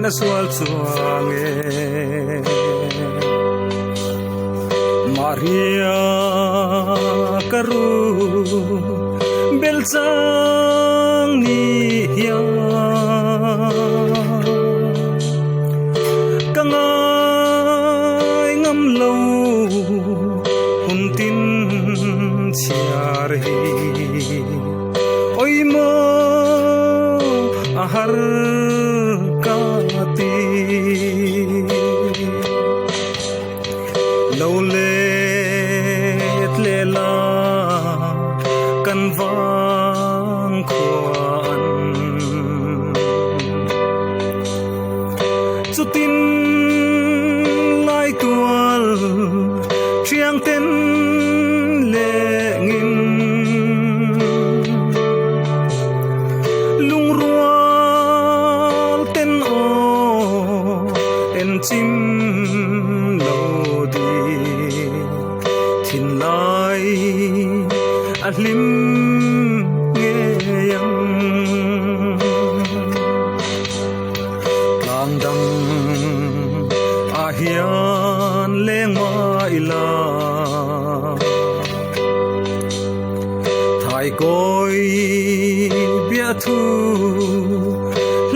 na sual chuange Maria karu belchang ni hiya kangai ngam lo huntin chiar hi oi mo ahar kati lo let lela kan vang khuan chutin lai tual chiang ten le ngin lung rual ten o en chim lo di thin lai a hlim nghe yang tang dang a hian leng ma ila thai koi bia thu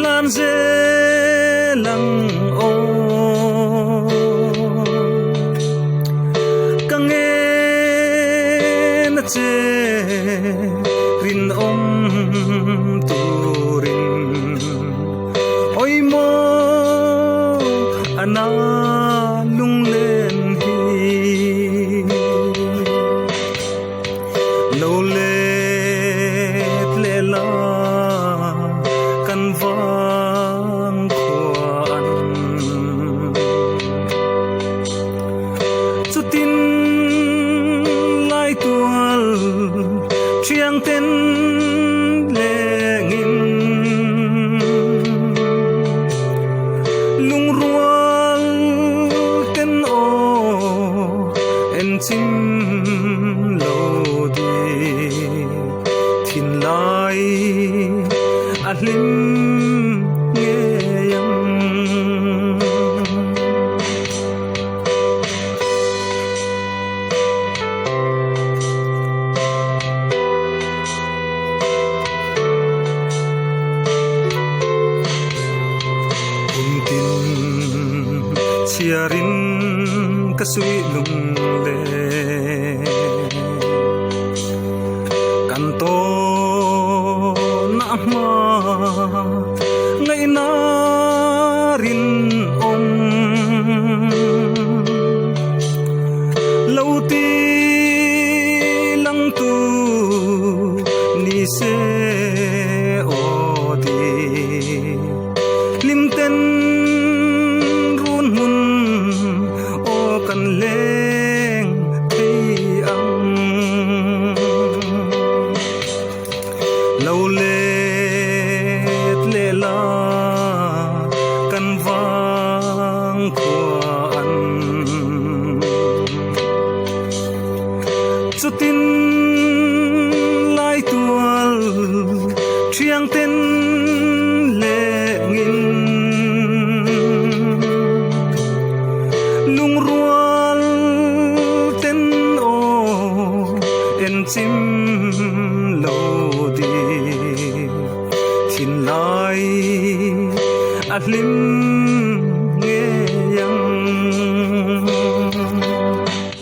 lan dê lăng ô căng nghe na chê rin tu rin oi mo ana lung lên hi lo let lela kan vang khuan chutin lai tual chiang ten le ngin lung rual ten o en chim lo di thin lai a hlim nghe yang chiarin kasui lung le kanto na ma ngai na rin om lauti lang tu ni se odi limten kan leng thei ang lo let lela kan vang khuan chutin lai tual chiang ten le ngin lung rual ten o en chim lo di thin lai a hlim